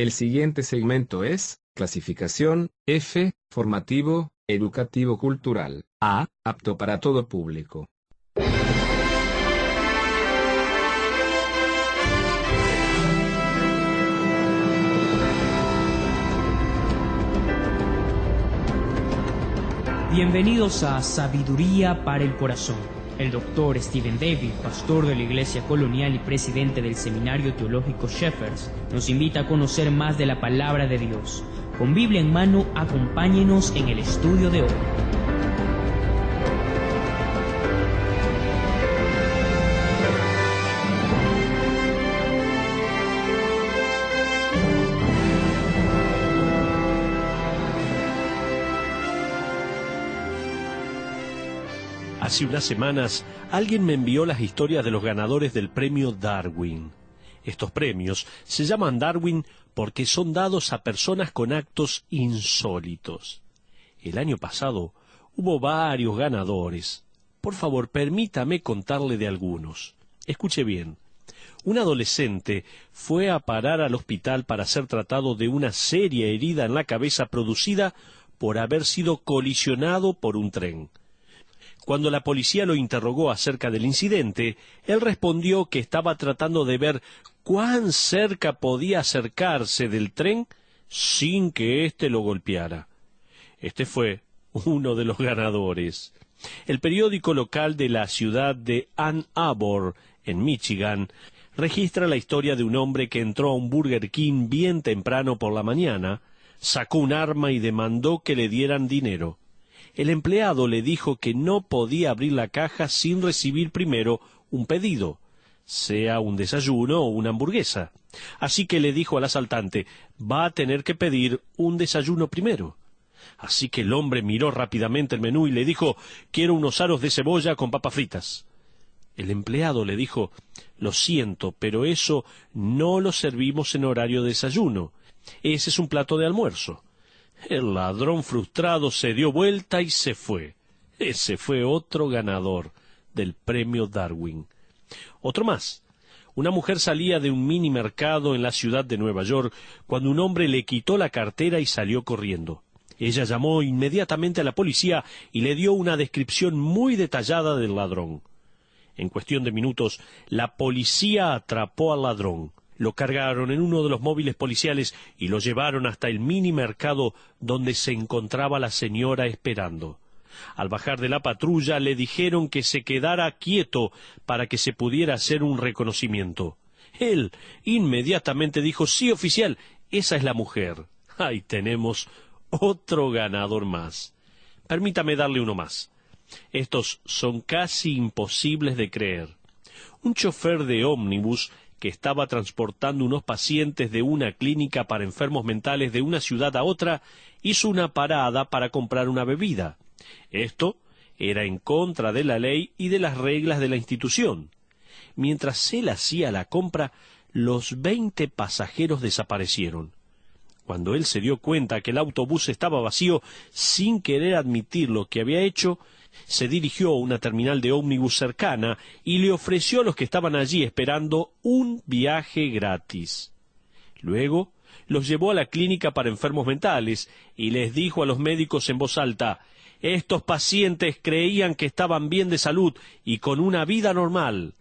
El siguiente segmento es, clasificación, F, formativo, educativo cultural, A, apto para todo público. Bienvenidos a Sabiduría para el Corazón. El doctor Stephen Davey, pastor de la Iglesia Colonial y presidente del Seminario Teológico Shepherds, nos invita a conocer más de la Palabra de Dios. Con Biblia en mano, acompáñenos en el estudio de hoy. Hace unas semanas, alguien me envió las historias de los ganadores del premio Darwin. Estos premios se llaman Darwin porque son dados a personas con actos insólitos. El año pasado hubo varios ganadores. Por favor, permítame contarle de algunos. Escuche bien. Un adolescente fue a parar al hospital para ser tratado de una seria herida en la cabeza producida por haber sido colisionado por un tren. Cuando la policía lo interrogó acerca del incidente, él respondió que estaba tratando de ver cuán cerca podía acercarse del tren sin que éste lo golpeara. Este fue uno de los ganadores. El periódico local de la ciudad de Ann Arbor, en Michigan, registra la historia de un hombre que entró a un Burger King bien temprano por la mañana, sacó un arma y demandó que le dieran dinero. El empleado le dijo que no podía abrir la caja sin recibir primero un pedido, sea un desayuno o una hamburguesa. Así que le dijo al asaltante, va a tener que pedir un desayuno primero. Así que el hombre miró rápidamente el menú y le dijo, quiero unos aros de cebolla con papas fritas. El empleado le dijo, lo siento, pero eso no lo servimos en horario de desayuno. Ese es un plato de almuerzo. El ladrón frustrado se dio vuelta y se fue. Ese fue otro ganador del premio Darwin. Otro más. Una mujer salía de un mini mercado en la ciudad de Nueva York cuando un hombre le quitó la cartera y salió corriendo. Ella llamó inmediatamente a la policía y le dio una descripción muy detallada del ladrón. En cuestión de minutos, la policía atrapó al ladrón. Lo cargaron en uno de los móviles policiales y lo llevaron hasta el mini mercado donde se encontraba la señora esperando. Al bajar de la patrulla le dijeron que se quedara quieto para que se pudiera hacer un reconocimiento. Él inmediatamente dijo, sí, oficial, esa es la mujer. Ahí tenemos otro ganador más. Permítame darle uno más. Estos son casi imposibles de creer. Un chofer de ómnibus que estaba transportando unos pacientes de una clínica para enfermos mentales de una ciudad a otra, hizo una parada para comprar una bebida. Esto era en contra de la ley y de las reglas de la institución. Mientras él hacía la compra, los 20 pasajeros desaparecieron. Cuando él se dio cuenta que el autobús estaba vacío, sin querer admitir lo que había hecho, se dirigió a una terminal de ómnibus cercana y le ofreció a los que estaban allí esperando un viaje gratis. Luego los llevó a la clínica para enfermos mentales y les dijo a los médicos en voz alta, estos pacientes creían que estaban bien de salud y con una vida normal.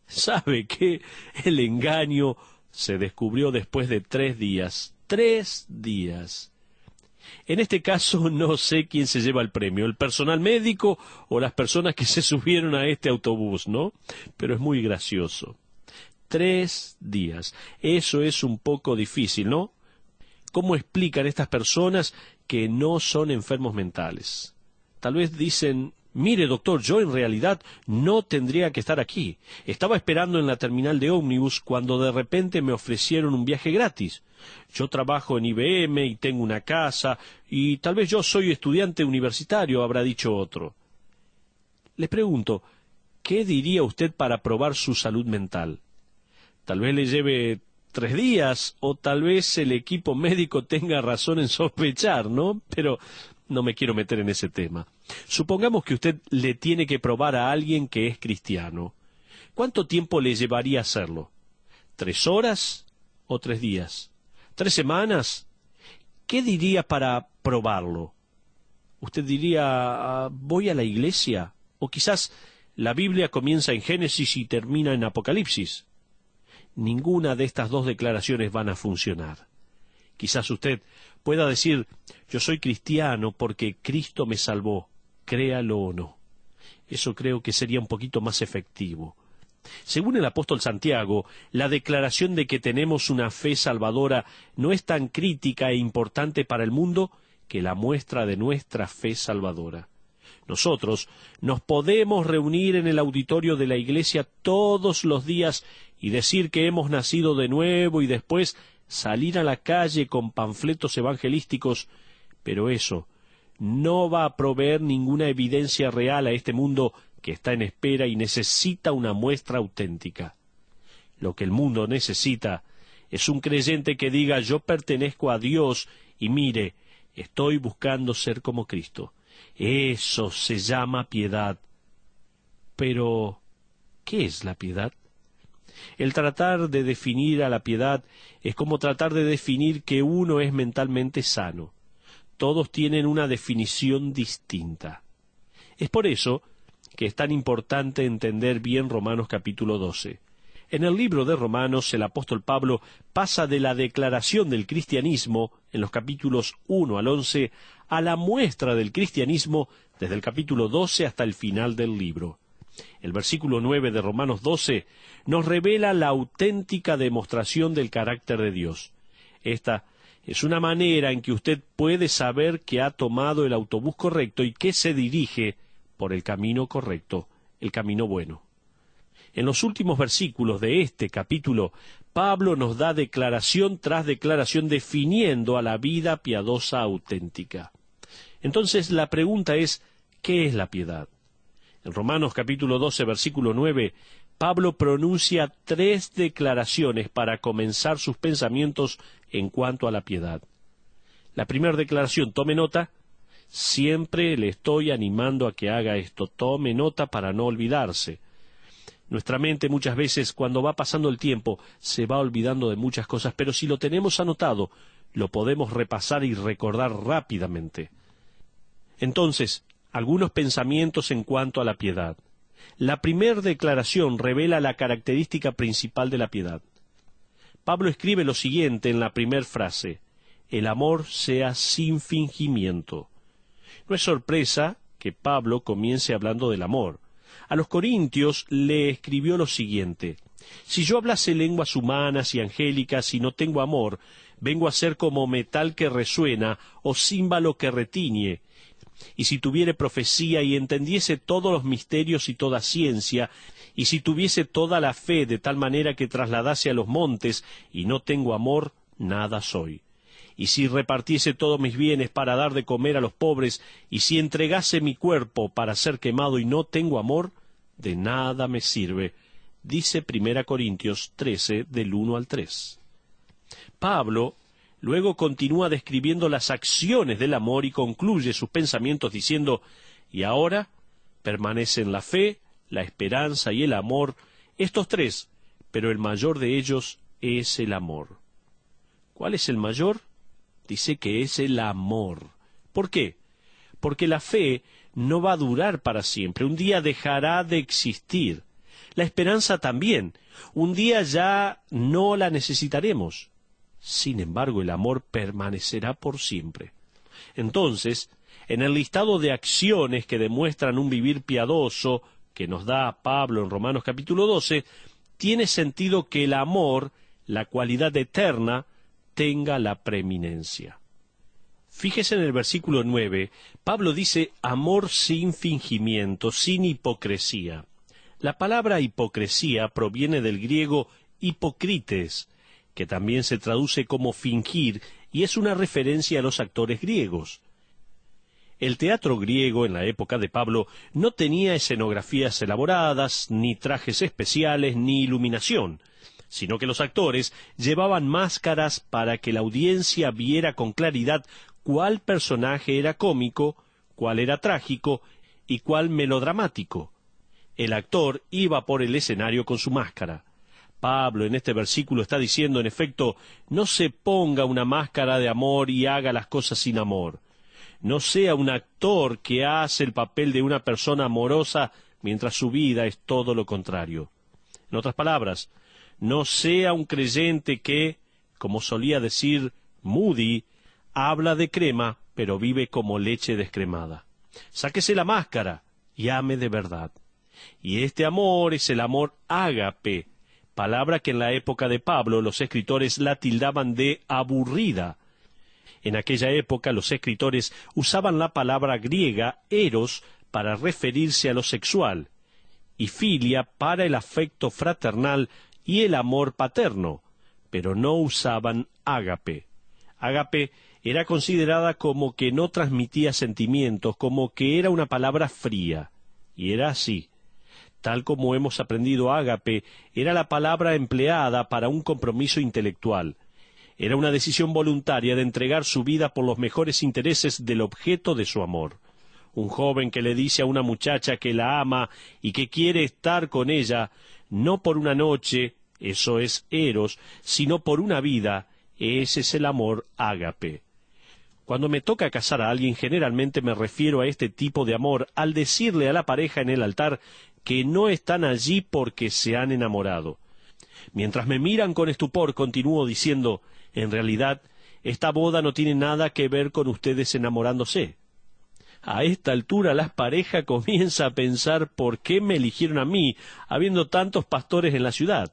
¿Sabe qué? El engaño se descubrió después de 3 días. 3 días. En este caso no sé quién se lleva el premio, el personal médico o las personas que se subieron a este autobús, ¿no? Pero es muy gracioso. 3 días. Eso es un poco difícil, ¿no? ¿Cómo explican estas personas que no son enfermos mentales? Tal vez dicen, mire doctor, yo en realidad no tendría que estar aquí. Estaba esperando en la terminal de ómnibus cuando de repente me ofrecieron un viaje gratis. Yo trabajo en IBM y tengo una casa, y tal vez yo soy estudiante universitario, habrá dicho otro. Les pregunto, ¿qué diría usted para probar su salud mental? Tal vez le lleve 3 días, o tal vez el equipo médico tenga razón en sospechar, ¿no? Pero no me quiero meter en ese tema. Supongamos que usted le tiene que probar a alguien que es cristiano. ¿Cuánto tiempo le llevaría hacerlo? ¿3 horas o 3 días? 3 semanas? ¿Qué diría para probarlo? Usted diría, ¿voy a la iglesia? O quizás la Biblia comienza en Génesis y termina en Apocalipsis. Ninguna de estas dos declaraciones van a funcionar. Quizás usted pueda decir, yo soy cristiano porque Cristo me salvó, créalo o no. Eso creo que sería un poquito más efectivo. Según el apóstol Santiago, la declaración de que tenemos una fe salvadora no es tan crítica e importante para el mundo que la muestra de nuestra fe salvadora. Nosotros nos podemos reunir en el auditorio de la iglesia todos los días y decir que hemos nacido de nuevo y después salir a la calle con panfletos evangelísticos, pero eso no va a proveer ninguna evidencia real a este mundo que está en espera y necesita una muestra auténtica. Lo que el mundo necesita es un creyente que diga, yo pertenezco a Dios y mire, estoy buscando ser como Cristo. Eso se llama piedad. Pero, ¿qué es la piedad? El tratar de definir a la piedad es como tratar de definir que uno es mentalmente sano. Todos tienen una definición distinta. Es por eso que es tan importante entender bien Romanos capítulo 12. En el libro de Romanos, el apóstol Pablo pasa de la declaración del cristianismo, en los capítulos 1 al 11, a la muestra del cristianismo desde el capítulo 12 hasta el final del libro. El versículo 9 de Romanos 12 nos revela la auténtica demostración del carácter de Dios. Esta es una manera en que usted puede saber que ha tomado el autobús correcto y que se dirige por el camino correcto, el camino bueno. En los últimos versículos de este capítulo, Pablo nos da declaración tras declaración definiendo a la vida piadosa auténtica. Entonces la pregunta es, ¿qué es la piedad? En Romanos capítulo 12, versículo 9, Pablo pronuncia 3 declaraciones para comenzar sus pensamientos en cuanto a la piedad. La primera declaración, tome nota, siempre le estoy animando a que haga esto, tome nota para no olvidarse. Nuestra mente muchas veces, cuando va pasando el tiempo, se va olvidando de muchas cosas, pero si lo tenemos anotado, lo podemos repasar y recordar rápidamente. Entonces, algunos pensamientos en cuanto a la piedad. La primera declaración revela la característica principal de la piedad. Pablo escribe lo siguiente en la primera frase, el amor sea sin fingimiento. No es sorpresa que Pablo comience hablando del amor. A los Corintios le escribió lo siguiente, si yo hablase lenguas humanas y angélicas y no tengo amor, vengo a ser como metal que resuena o címbalo que retiñe. Y si tuviere profecía y entendiese todos los misterios y toda ciencia, y si tuviese toda la fe de tal manera que trasladase a los montes, y no tengo amor, nada soy. Y si repartiese todos mis bienes para dar de comer a los pobres, y si entregase mi cuerpo para ser quemado y no tengo amor, de nada me sirve. Dice 1 Corintios 13, del 1 al 3. Pablo luego continúa describiendo las acciones del amor y concluye sus pensamientos diciendo, y ahora permanecen la fe, la esperanza y el amor, estos 3, pero el mayor de ellos es el amor. ¿Cuál es el mayor? Dice que es el amor. ¿Por qué? Porque la fe no va a durar para siempre. Un día dejará de existir. La esperanza también. Un día ya no la necesitaremos. Sin embargo, el amor permanecerá por siempre. Entonces, en el listado de acciones que demuestran un vivir piadoso que nos da Pablo en Romanos capítulo 12, tiene sentido que el amor, la cualidad eterna, tenga la preeminencia. Fíjese en el versículo 9, Pablo dice amor sin fingimiento, sin hipocresía. La palabra hipocresía proviene del griego hipócrites, que también se traduce como fingir, y es una referencia a los actores griegos. El teatro griego en la época de Pablo no tenía escenografías elaboradas, ni trajes especiales, ni iluminación, sino que los actores llevaban máscaras para que la audiencia viera con claridad cuál personaje era cómico, cuál era trágico y cuál melodramático. El actor iba por el escenario con su máscara. Pablo en este versículo está diciendo, en efecto, no se ponga una máscara de amor y haga las cosas sin amor. No sea un actor que hace el papel de una persona amorosa mientras su vida es todo lo contrario. En otras palabras, no sea un creyente que, como solía decir Moody, habla de crema, pero vive como leche descremada. Sáquese la máscara y ame de verdad. Y este amor es el amor ágape, palabra que en la época de Pablo los escritores la tildaban de aburrida. En aquella época los escritores usaban la palabra griega eros para referirse a lo sexual, y filia para el afecto fraternal y el amor paterno, pero no usaban ágape. Ágape era considerada como que no transmitía sentimientos, como que era una palabra fría, y era así. Tal como hemos aprendido, ágape era la palabra empleada para un compromiso intelectual. Era una decisión voluntaria de entregar su vida por los mejores intereses del objeto de su amor. Un joven que le dice a una muchacha que la ama y que quiere estar con ella, no por una noche, eso es eros, sino por una vida, ese es el amor ágape. Cuando me toca casar a alguien, generalmente me refiero a este tipo de amor al decirle a la pareja en el altar que no están allí porque se han enamorado. Mientras me miran con estupor, continúo diciendo, en realidad, esta boda no tiene nada que ver con ustedes enamorándose. A esta altura la pareja comienza a pensar por qué me eligieron a mí, habiendo tantos pastores en la ciudad.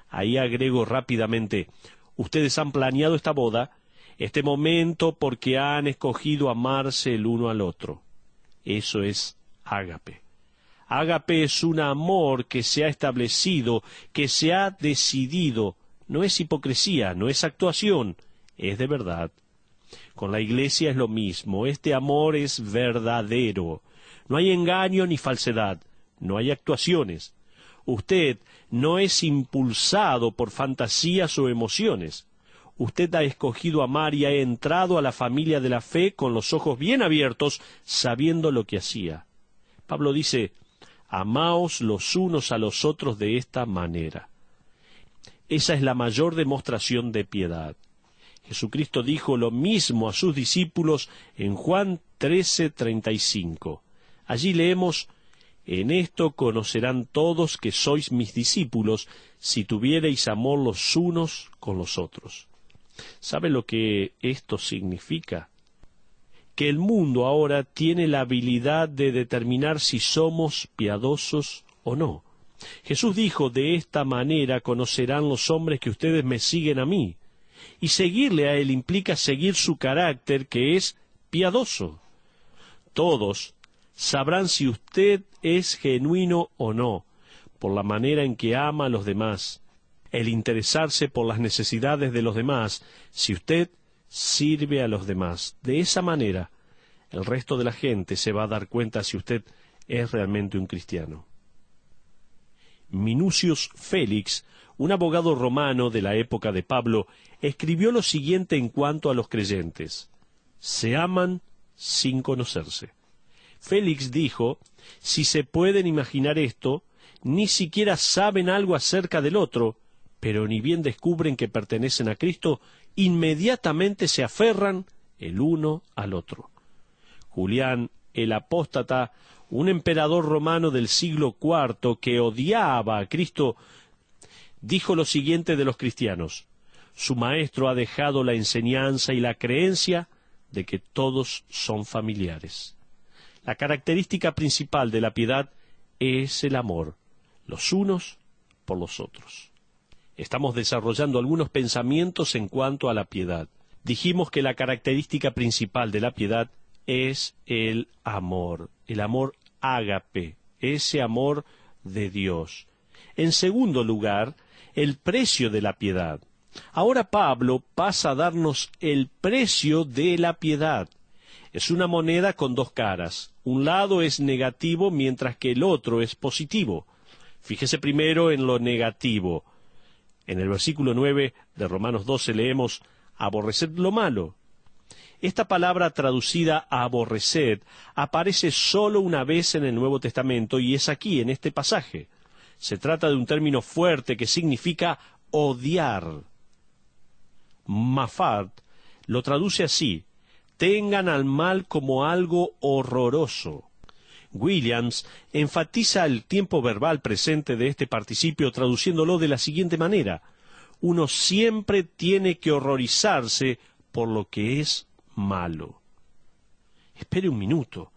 Ahí agrego rápidamente, ustedes han planeado esta boda, este momento, porque han escogido amarse el uno al otro. Eso es ágape. Ágape es un amor que se ha establecido, que se ha decidido. No es hipocresía, no es actuación, es de verdad. Con la Iglesia es lo mismo, este amor es verdadero. No hay engaño ni falsedad, no hay actuaciones. Usted no es impulsado por fantasías o emociones. Usted ha escogido amar y ha entrado a la familia de la fe con los ojos bien abiertos, sabiendo lo que hacía. Pablo dice, amaos los unos a los otros de esta manera. Esa es la mayor demostración de piedad. Jesucristo dijo lo mismo a sus discípulos en Juan 13:35. Allí leemos, en esto conocerán todos que sois mis discípulos, si tuviereis amor los unos con los otros. ¿Sabe lo que esto significa? Que el mundo ahora tiene la habilidad de determinar si somos piadosos o no. Jesús dijo, de esta manera conocerán los hombres que ustedes me siguen a mí. Y seguirle a Él implica seguir su carácter, que es piadoso. Todos sabrán si usted es genuino o no, por la manera en que ama a los demás, el interesarse por las necesidades de los demás, si usted sirve a los demás. De esa manera, el resto de la gente se va a dar cuenta si usted es realmente un cristiano. Minucius Félix, un abogado romano de la época de Pablo, escribió lo siguiente en cuanto a los creyentes: se aman sin conocerse. Félix dijo, si se pueden imaginar esto, ni siquiera saben algo acerca del otro, pero ni bien descubren que pertenecen a Cristo, inmediatamente se aferran el uno al otro. Julián el apóstata, un emperador romano del siglo IV que odiaba a Cristo, dijo lo siguiente de los cristianos: su maestro ha dejado la enseñanza y la creencia de que todos son familiares. La característica principal de la piedad es el amor, los unos por los otros. Estamos desarrollando algunos pensamientos en cuanto a la piedad. Dijimos que la característica principal de la piedad es el amor ágape, ese amor de Dios. En segundo lugar, el precio de la piedad. Ahora Pablo pasa a darnos el precio de la piedad. Es una moneda con dos caras. Un lado es negativo mientras que el otro es positivo. Fíjese primero en lo negativo. En el versículo 9 de Romanos 12 leemos, aborreced lo malo. Esta palabra traducida a aborreced aparece solo una vez en el Nuevo Testamento y es aquí, en este pasaje. Se trata de un término fuerte que significa odiar. Maffard lo traduce así: tengan al mal como algo horroroso. Williams enfatiza el tiempo verbal presente de este participio traduciéndolo de la siguiente manera: uno siempre tiene que horrorizarse por lo que es malo. Espere un minuto.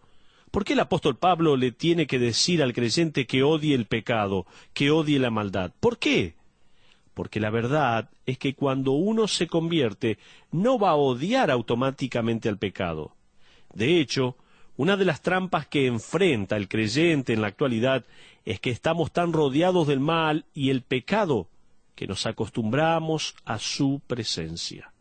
¿Por qué el apóstol Pablo le tiene que decir al creyente que odie el pecado, que odie la maldad? ¿Por qué? Porque la verdad es que cuando uno se convierte, no va a odiar automáticamente al pecado. De hecho, una de las trampas que enfrenta el creyente en la actualidad es que estamos tan rodeados del mal y el pecado que nos acostumbramos a su presencia.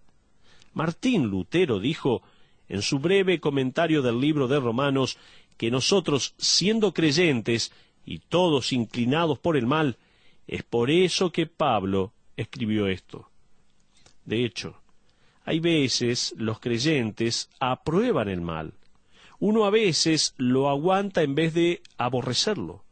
Martín Lutero dijo en su breve comentario del libro de Romanos que nosotros, siendo creyentes y todos inclinados por el mal, es por eso que Pablo escribió esto. De hecho, hay veces los creyentes aprueban el mal. Uno a veces lo aguanta en vez de aborrecerlo.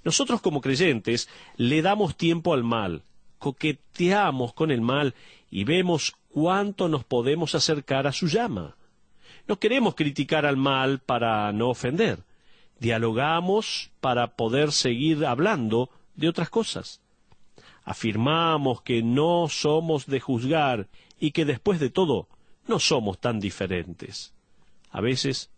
Nosotros como creyentes le damos tiempo al mal, coqueteamos con el mal y vemos cuánto nos podemos acercar a su llama. No queremos criticar al mal para no ofender. Dialogamos para poder seguir hablando de otras cosas. Afirmamos que no somos de juzgar y que después de todo no somos tan diferentes. A veces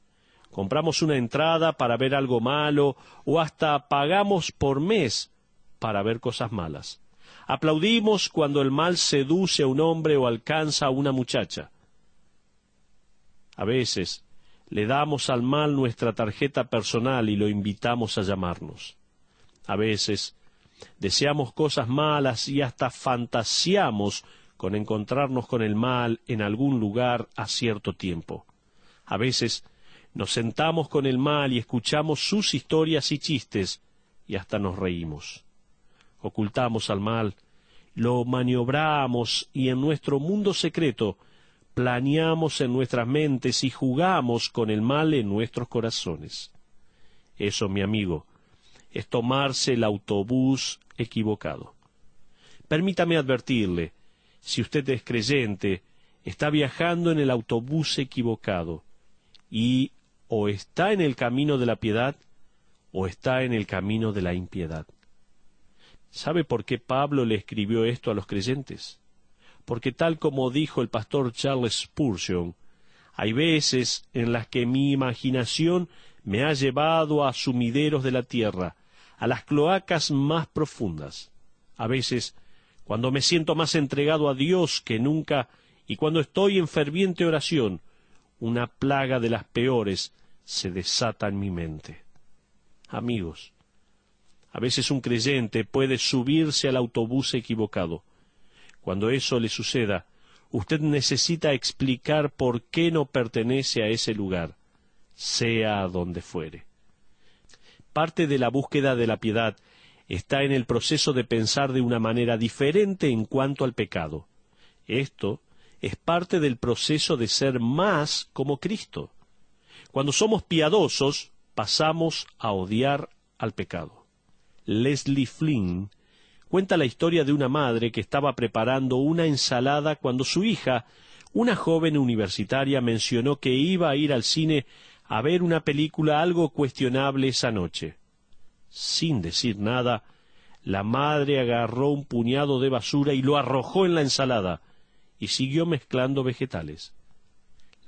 compramos una entrada para ver algo malo o hasta pagamos por mes para ver cosas malas. Aplaudimos cuando el mal seduce a un hombre o alcanza a una muchacha. A veces le damos al mal nuestra tarjeta personal y lo invitamos a llamarnos. A veces deseamos cosas malas y hasta fantaseamos con encontrarnos con el mal en algún lugar a cierto tiempo. A veces nos sentamos con el mal y escuchamos sus historias y chistes y hasta nos reímos. Ocultamos al mal, lo maniobramos y en nuestro mundo secreto planeamos en nuestras mentes y jugamos con el mal en nuestros corazones. Eso, mi amigo, es tomarse el autobús equivocado. Permítame advertirle, si usted es creyente, está viajando en el autobús equivocado y o está en el camino de la piedad o está en el camino de la impiedad. ¿Sabe por qué Pablo le escribió esto a los creyentes? Porque tal como dijo el pastor Charles Spurgeon, hay veces en las que mi imaginación me ha llevado a sumideros de la tierra, a las cloacas más profundas. A veces, cuando me siento más entregado a Dios que nunca, y cuando estoy en ferviente oración, una plaga de las peores se desata en mi mente. Amigos, a veces un creyente puede subirse al autobús equivocado. Cuando eso le suceda, usted necesita explicar por qué no pertenece a ese lugar, sea a donde fuere. Parte de la búsqueda de la piedad está en el proceso de pensar de una manera diferente en cuanto al pecado. Esto es parte del proceso de ser más como Cristo. Cuando somos piadosos, pasamos a odiar al pecado. Leslie Flynn cuenta la historia de una madre que estaba preparando una ensalada cuando su hija, una joven universitaria, mencionó que iba a ir al cine a ver una película algo cuestionable esa noche. Sin decir nada, la madre agarró un puñado de basura y lo arrojó en la ensalada y siguió mezclando vegetales.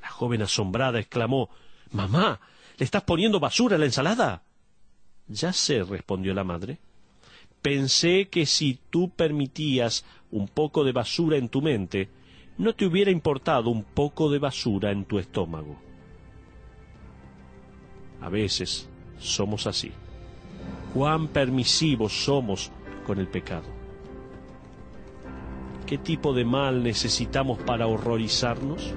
La joven asombrada exclamó: «¡Mamá! ¿Le estás poniendo basura a la ensalada?» «Ya sé», respondió la madre. «Pensé que si tú permitías un poco de basura en tu mente, no te hubiera importado un poco de basura en tu estómago». A veces somos así. Cuán permisivos somos con el pecado. ¿Qué tipo de mal necesitamos para horrorizarnos?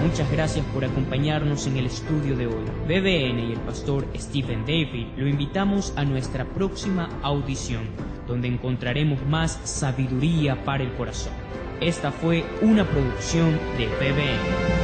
Muchas gracias por acompañarnos en el estudio de hoy. BBN y el pastor Stephen David lo invitamos a nuestra próxima audición, donde encontraremos más sabiduría para el corazón. Esta fue una producción de BBN.